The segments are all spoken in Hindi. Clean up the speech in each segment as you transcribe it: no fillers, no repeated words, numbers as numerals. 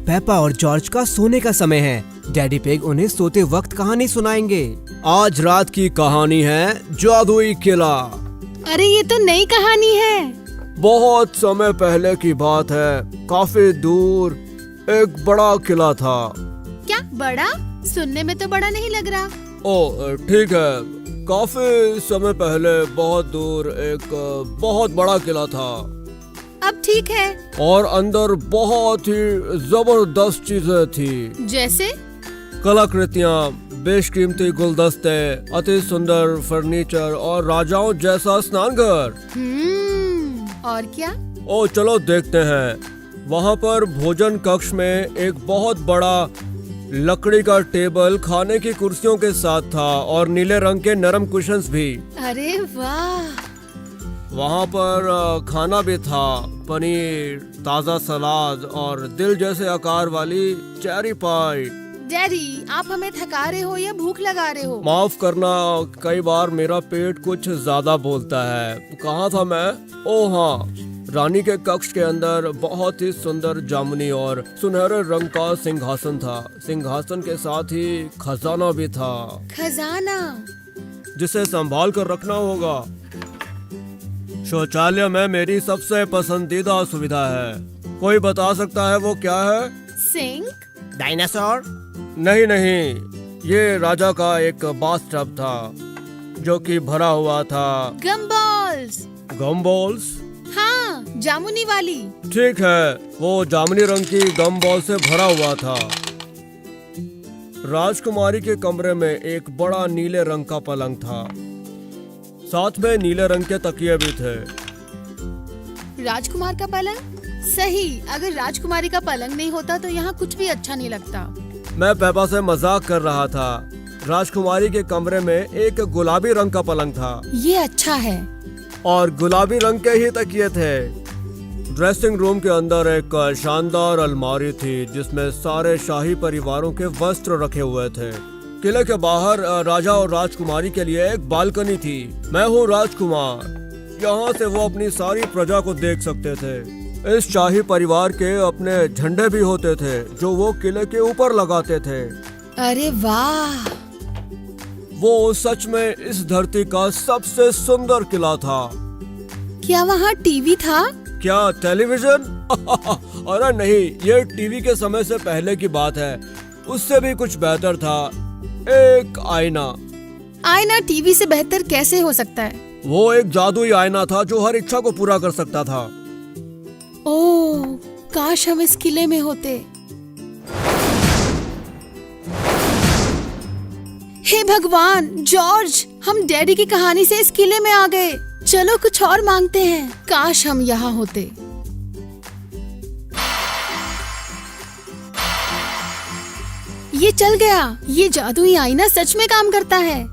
पेपा और जॉर्ज का सोने का समय है। डैडी पिग उन्हें सोते वक्त कहानी सुनाएंगे। आज रात की कहानी है जादुई किला। अरे ये तो नई कहानी है। बहुत समय पहले की बात है, काफी दूर एक बड़ा किला था। क्या बड़ा? सुनने में तो बड़ा नहीं लग रहा। ओ ठीक है, काफी समय पहले बहुत दूर एक बहुत बड़ा किला था। अब ठीक है। और अंदर बहुत ही जबरदस्त चीजें थी। जैसे? कलाकृतियाँ, बेशकीमती गुलदस्ते, अति सुंदर फर्नीचर और राजाओं जैसा स्नानघर। और क्या? ओ चलो देखते हैं। वहाँ पर भोजन कक्ष में एक बहुत बड़ा लकड़ी का टेबल खाने की कुर्सियों के साथ था और नीले रंग के नरम कुशन्स भी। अरे वाह! वहाँ पर खाना भी था, पनीर, ताज़ा सलाद और दिल जैसे आकार वाली चेरी पाई। डैडी, आप हमें थका रहे हो या भूख लगा रहे हो? माफ करना, कई बार मेरा पेट कुछ ज्यादा बोलता है। कहाँ था मैं? ओह हाँ, रानी के कक्ष के अंदर बहुत ही सुंदर जामुनी और सुनहरे रंग का सिंहासन था। सिंहासन के साथ ही खजाना भी था। खजाना? जिसे संभाल कर रखना होगा। शौचालय में मेरी सबसे पसंदीदा सुविधा है। कोई बता सकता है वो क्या है? सिंक? डायनासोर? नहीं, ये राजा का एक बाथटब था जो कि भरा हुआ था। गमबॉल्स? गमबॉल्स? हाँ, जामुनी वाली। ठीक है, वो जामुनी रंग की गमबॉल से भरा हुआ था। राजकुमारी के कमरे में एक बड़ा नीले रंग का पलंग था। साथ में नीले रंग के तकिए भी थे। राजकुमार का पलंग? सही, अगर राजकुमारी का पलंग नहीं होता तो यहाँ कुछ भी अच्छा नहीं लगता। मैं पेपा से मजाक कर रहा था। राजकुमारी के कमरे में एक गुलाबी रंग का पलंग था। ये अच्छा है। और गुलाबी रंग के ही तकिए थे। ड्रेसिंग रूम के अंदर एक शानदार अलमारी थी जिसमें सारे शाही परिवारों के वस्त्र रखे हुए थे। किले के बाहर राजा और राजकुमारी के लिए एक बालकनी थी। मैं हूँ राजकुमार। यहाँ से वो अपनी सारी प्रजा को देख सकते थे। इस शाही परिवार के अपने झंडे भी होते थे जो वो किले के ऊपर लगाते थे। अरे वाह! वो सच में इस धरती का सबसे सुंदर किला था। क्या वहाँ टीवी था? क्या टेलीविजन? अरे नहीं, ये टीवी के समय से पहले की बात है। उससे भी कुछ बेहतर था, एक आईना। आईना टीवी से बेहतर कैसे हो सकता है? वो एक जादुई आईना था जो हर इच्छा को पूरा कर सकता था। ओह, काश हम इस किले में होते। हे भगवान, जॉर्ज, हम डैडी की कहानी से इस किले में आ गए। चलो कुछ और मांगते हैं। काश हम यहाँ होते। ये चल गया। ये जादुई आईना सच में काम करता है।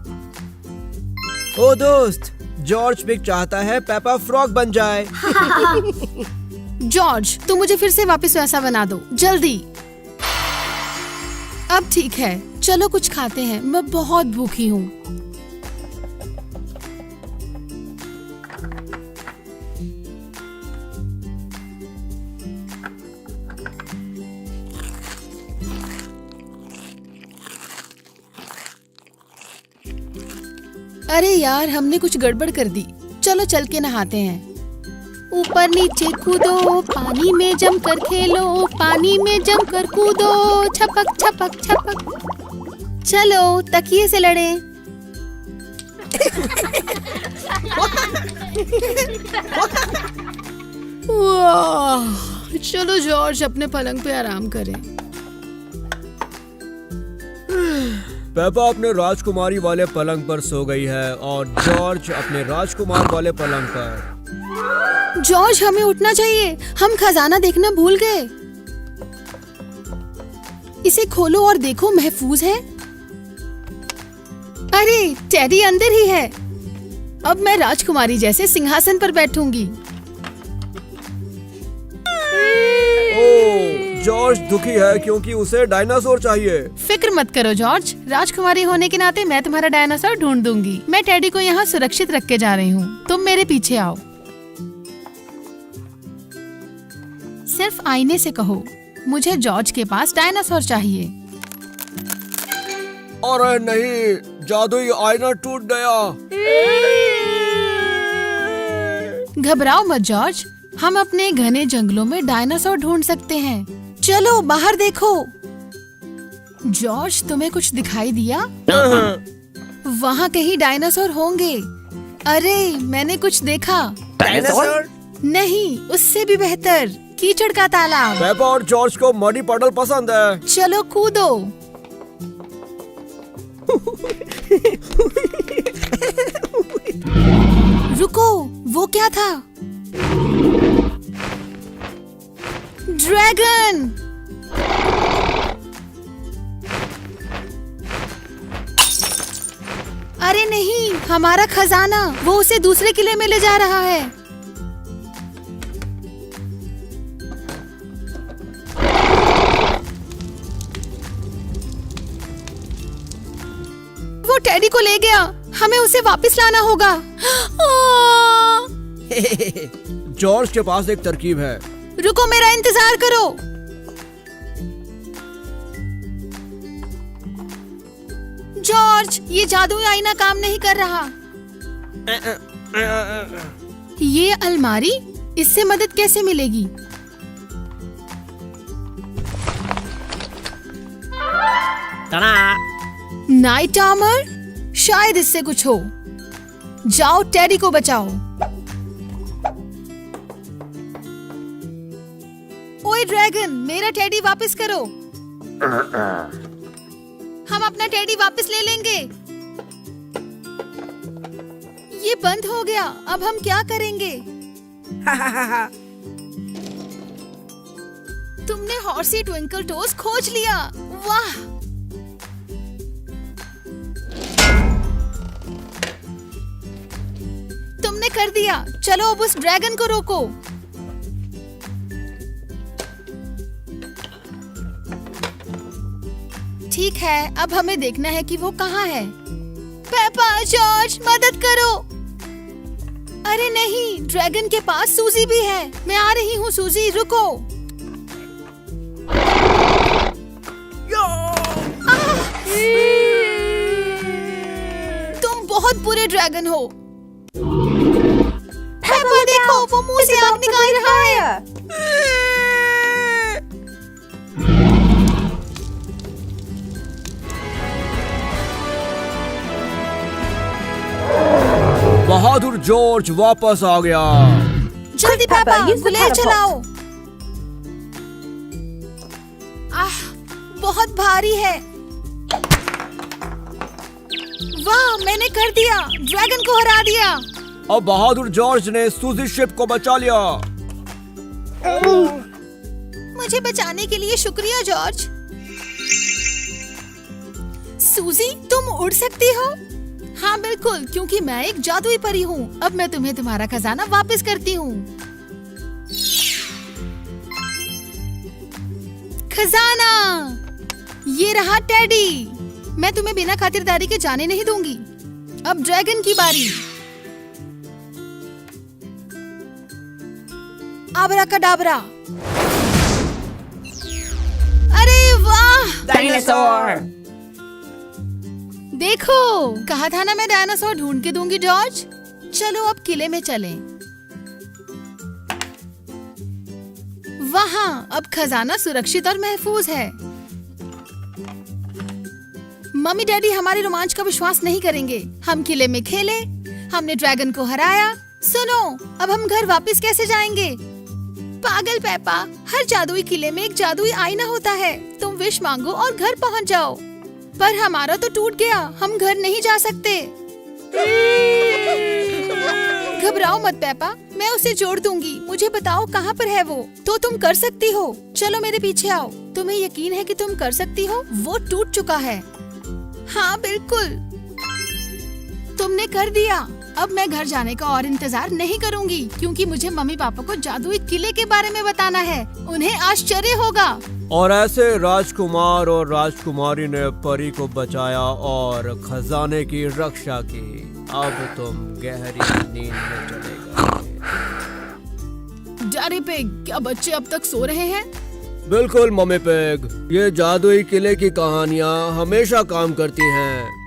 ओ दोस्त, जॉर्ज पिग चाहता है पेपा फ्रॉग बन जाए। जॉर्ज, तू मुझे फिर से वापस वैसा बना दो, जल्दी। अब ठीक है, चलो कुछ खाते हैं। मैं बहुत भूखी हूँ। अरे यार, हमने कुछ गड़बड़ कर दी। चलो चल के नहाते हैं। ऊपर नीचे कूदो, पानी में जम कर खेलो, पानी में जम कर कूदो, छपक छपक छपक। चलो तकिए से लड़े। वाह! चलो जॉर्ज अपने पलंग पे आराम करें। पेपा अपने राजकुमारी वाले पलंग पर सो गई है और जॉर्ज अपने राजकुमार वाले पलंग पर। जॉर्ज, हमें उठना चाहिए। हम खजाना देखना भूल गए। इसे खोलो और देखो, महफूज है। अरे टेडी अंदर ही है। अब मैं राजकुमारी जैसे सिंहासन पर बैठूंगी। जॉर्ज दुखी है क्योंकि उसे डायनासोर चाहिए। फिक्र मत करो जॉर्ज, राजकुमारी होने के नाते मैं तुम्हारा डायनासोर ढूंढ दूंगी। मैं टेडी को यहाँ सुरक्षित रख के जा रही हूँ। तुम मेरे पीछे आओ। सिर्फ आईने से कहो, मुझे जॉर्ज के पास डायनासोर चाहिए। अरे नहीं, जादुई आईना टूट गया। घबराओ मत जॉर्ज, हम अपने घने जंगलों में डायनासोर ढूंढ सकते हैं। चलो बाहर देखो। जॉर्ज, तुम्हें कुछ दिखाई दिया? वहाँ कहीं डायनासोर होंगे। अरे मैंने कुछ देखा। डायनासोर? नहीं, उससे भी बेहतर, कीचड़ का तालाब। पेपा और जॉर्ज को मडी पडल पसंद है। चलो कूदो। रुको, वो क्या था? ड्रैगन! अरे नहीं, हमारा खजाना! वो उसे दूसरे किले में ले जा रहा है। वो टेडी को ले गया। हमें उसे वापस लाना होगा। जॉर्ज के पास एक तरकीब है। रुको, मेरा इंतजार करो। जॉर्ज, ये जादुई आईना काम नहीं कर रहा। ये अलमारी, इससे मदद कैसे मिलेगी? नाइट आर्मर, शायद इससे कुछ हो। जाओ, टेडी को बचाओ। ओए ड्रैगन, मेरा टेडी वापस करो। हम अपना टेडी वापस ले लेंगे। ये बंद हो गया, अब हम क्या करेंगे? तुमने हॉर्सी ट्विंकल टोज खोज लिया। वाह! तुमने कर दिया। चलो अब उस ड्रैगन को रोको। ठीक है, अब हमें देखना है कि वो कहाँ है। पेपा, जॉर्ज, मदद करो। अरे नहीं, ड्रैगन के पास सूजी भी है। मैं आ रही हूँ सूजी, रुको। तुम बहुत बुरे ड्रैगन हो। पेपा देखो, वो मुंह से आग निकाल रहा है। बहादुर जॉर्ज वापस आ गया। जल्दी पापा, गुलेल चलाओ। आह, बहुत भारी है। वाह, मैंने कर दिया, ड्रैगन को हरा दिया। अब बहादुर जॉर्ज ने सूजी शिप को बचा लिया। मुझे बचाने के लिए शुक्रिया जॉर्ज। सूजी, तुम उड़ सकती हो? हाँ बिल्कुल, क्योंकि मैं एक जादुई परी हूँ। अब मैं तुम्हें तुम्हारा खजाना वापस करती हूँ। खजाना! ये रहा टेडी। मैं तुम्हें बिना खातिरदारी के जाने नहीं दूंगी। अब ड्रैगन की बारी। आबराकाडाबरा। अरे वाह! डायनासोर! देखो, कहा था ना मैं डायनासोर ढूंढ के दूंगी जॉर्ज। चलो अब किले में चलें। वहाँ अब खजाना सुरक्षित और महफूज है। मम्मी डैडी हमारे रोमांच का विश्वास नहीं करेंगे। हम किले में खेले, हमने ड्रैगन को हराया। सुनो, अब हम घर वापस कैसे जाएंगे? पागल पेपा, हर जादुई किले में एक जादुई आईना होता है। तुम विश मांगो और घर पहुँच जाओ। पर हमारा तो टूट गया, हम घर नहीं जा सकते। घबराओ मत पेपा, मैं उसे जोड़ दूंगी। मुझे बताओ कहाँ पर है वो, तो तुम कर सकती हो। चलो मेरे पीछे आओ। तुम्हें यकीन है कि तुम कर सकती हो? वो टूट चुका है। हाँ बिल्कुल, तुमने कर दिया। अब मैं घर जाने का और इंतजार नहीं करूंगी, क्योंकि मुझे मम्मी पापा को जादुई किले के बारे में बताना है। उन्हें आश्चर्य होगा। और ऐसे राजकुमार और राजकुमारी ने परी को बचाया और खजाने की रक्षा की। अब तुम गहरी नींद में चले गए। डैडी पिग, क्या बच्चे अब तक सो रहे हैं? बिल्कुल मम्मी पिग, ये जादुई किले की कहानियाँ हमेशा काम करती हैं।